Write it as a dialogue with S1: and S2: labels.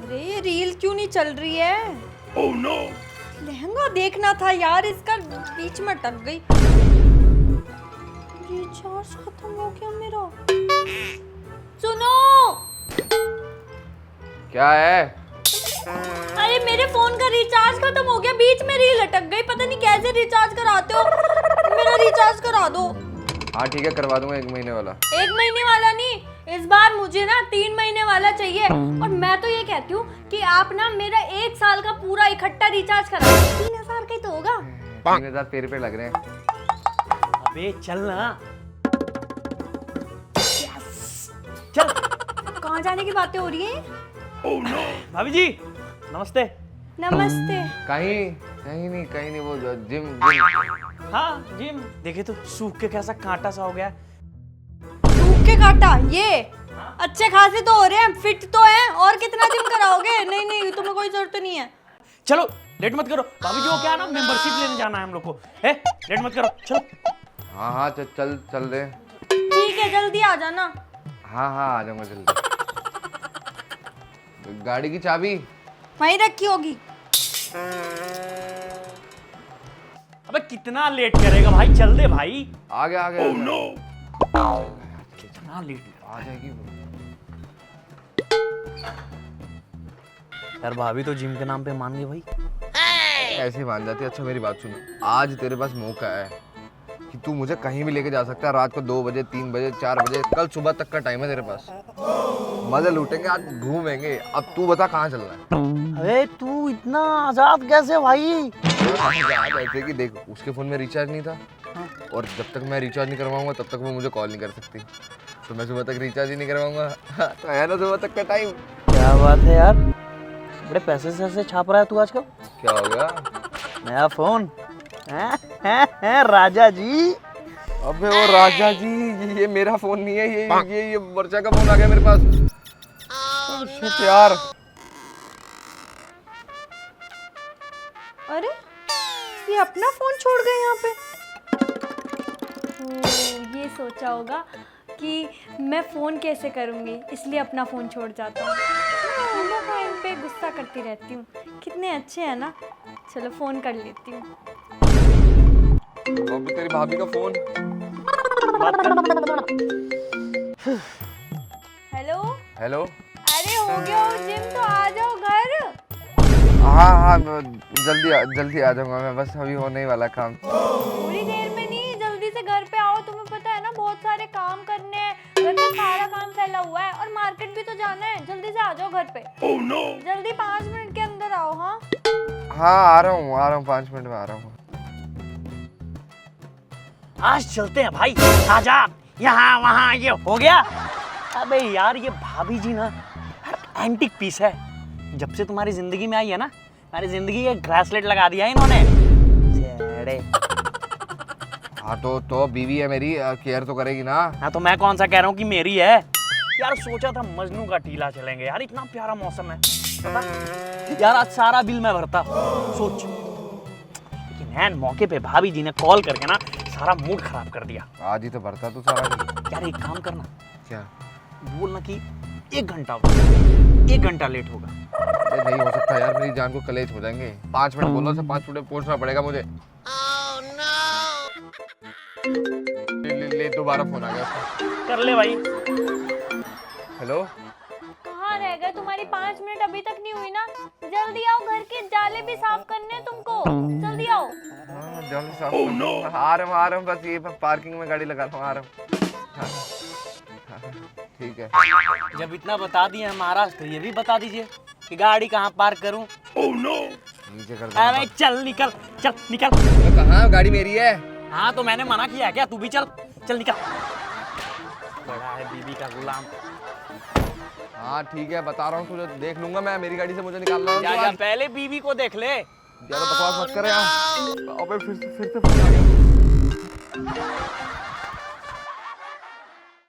S1: अरे ये रील क्यों नहीं चल रही है?
S2: Oh no!
S1: लहंगा देखना था यार, इसका बीच में अटक गई। रिचार्ज खत्म हो गया मेरा। सुनो,
S3: क्या है?
S1: अरे मेरे फोन का रिचार्ज खत्म हो गया, बीच में रील अटक गई। पता नहीं कैसे रिचार्ज कराते हो, मेरा रिचार्ज करा दो।
S3: हाँ ठीक है, करवा दूंगा 1 महीने वाला।
S1: 1 महीने वाला नहीं, इस बार मुझे ना 3 महीने वाला चाहिए। और मैं तो ये कहती हूँ कि आप ना मेरा 1 साल का पूरा इकट्ठा रिचार्ज करा दो। 3000 का ही तो होगा।
S3: 3000 तेरे पे लग रहे हैं।
S2: अबे चल ना, चल।
S1: कहाँ जाने की बातें हो रही हैं?
S2: Oh no! भाभी जी नमस्ते।
S1: नमस्ते।
S3: कहीं नहीं, वो जिम।
S2: हाँ जिम, देखे तो सूख के कैसा कांटा सा हो गया।
S1: सूख के काटा ये? अच्छे खासे तो हो रहे हैं, फिट तो हैं। और कितना जिम कराओगे? नहीं नहीं, तुम्हें कोई जरूरत नहीं है।
S2: चलो लेट मत करो भाभी जी, वो क्या है ना, मेंबरशिप लेने जाना है हम लोग को। है लेट मत करो, चलो।
S3: हाँ चल दे।
S1: ठीक है, जल्दी आ जाना।
S3: हाँ आ जाऊंगा जल्दी। गाड़ी की चाबी
S1: वहीं रखी होगी।
S2: अबे कितना लेट करेगा भाई, चल दे भाई।
S3: आ गया।
S2: Oh no! कितना लेट
S3: आ जाएगी।
S2: यार भाभी तो जिम के नाम पे मान गई भाई।
S3: ऐसे ही मान जाती है। अच्छा मेरी बात सुन, आज तेरे पास मौका है कि तू मुझे कहीं भी लेके जा सकता है। रात को 2 बजे, 3 बजे, 4 बजे, कल सुबह तक का टाइम है तेरे पास। मजे लूटेंगे, आज घूमेंगे। अब तू बता कहाँ चलना है।
S2: अबे तू इतना आजाद कैसे भाई?
S3: ऐसे कि देख, उसके फोन में रिचार्ज नहीं था और जब तक मैं रिचार्ज नहीं करवाऊंगा तब तक वो मुझे कॉल नहीं कर सकती। तो मैं सुबह तक रिचार्ज ही नहीं करवाऊंगा। तो है ना सुबह तक का टाइम।
S2: क्या बात है यार, बड़े पैसे से छाप रहा है तू आजकल।
S3: क्या हो गया?
S2: नया फोन है राजा जी।
S3: अबे वो राजा जी, ये मेरा फोन नहीं है, ये वर्षा का फोन आ गया मेरे पास। शिट यार।
S1: अरे ये अपना फोन छोड़ गए यहाँ पे। ये सोचा होगा कि मैं फोन कैसे करूँगी, इसलिए अपना फोन छोड़ जाता हूँ। मैं इन पे गुस्सा करती रहती हूँ। कितने अच्छे हैं ना। चलो फोन कर लेती हूँ।
S3: अबे तेरी भाभी का फोन। हेलो।
S1: अरे हो गया हो जिम, तो आ जाओ घर।
S3: हाँ जल्दी आ जाऊंगा मैं, बस अभी होने ही वाला काम।
S1: थोड़ी देर में नहीं, जल्दी से घर पे आओ। तुम्हें पता है ना, बहुत सारे काम करने हैं। घर पे सारा काम फैला हुआ है और मार्केट भी तो जाना है। जल्दी से आ जाओ घर पे।
S2: Oh no!
S1: जल्दी 5 मिनट के अंदर आओ। हाँ
S3: हाँ आ रहा हूँ 5 मिनट में आ रहा हूँ।
S2: आज चलते हैं भाई, आजाद। यहाँ वहाँ ये हो गया। अबे यार ये भाभी जी ना एंटिक पीस है। जब से तुम्हारी जिंदगी में आई है ना, हमारी जिंदगी एक ब्रेसलेट लगा दिया है इन्होंने।
S3: हाँ तो बीवी है मेरी, केयर तो करेगी ना।
S2: हाँ तो मैं कौन सा कह रहा हूँ कि मेरी है। यार सोचा था मजनू का टीला चलेंगे यार, इतना प्यारा मौसम है। पता यार आज सारा बिल मैं भरता, सोच। लेकिन ऐन मौके पे भाभी जी ने कॉल करके ना सारा मूड खराब कर दिया।
S3: आज ही तो भरता तू सारा बिल।
S2: यार एक काम करना,
S3: क्या?
S2: बोलना कि 1 घंटा लेट होगा।
S3: अरे नहीं हो सकता यार, मेरी जान को कलेश हो जाएंगे। 5 मिनट बोलो, 5 मिनट में पहुंचना पड़ेगा मुझे। ले दोबारा फोन आ गया उसका।
S2: कर ले भाई।
S3: हेलो।
S1: कहाँ रह गए? तुम्हारी 5 मिनट अभी तक नहीं हुई ना। जल्दी आओ, घर के जाले भी साफ करने हैं तुमको। जल्दी आओ।
S3: हाँ जल्दी साफ आ रहा हूँ, बस ये पार्किंग में गाड़ी लगा रहा हूँ, आ रहा हूँ। हाँ, ठीक है।
S2: जब इतना बता दिए महाराज, तो ये भी बता दीजिए कि गाड़ी कहाँ पार्क करूं।
S3: नीचे कर दो।
S2: अरे चल निकल।
S3: कहाँ? गाड़ी मेरी है।
S2: हाँ तो मैंने मना किया क्या? तू भी चल निकल। बड़ा है बीबी का गुलाम।
S3: हाँ ठीक है, बता रहा हूँ तुझे, देख लूंगा मैं। मेरी गाड़ी से मुझे निकालना है।
S2: जा पहले बीबी को देख ले।
S3: ज्यादा बकवास मत कर यार। अबे फिर से फोन आ गया।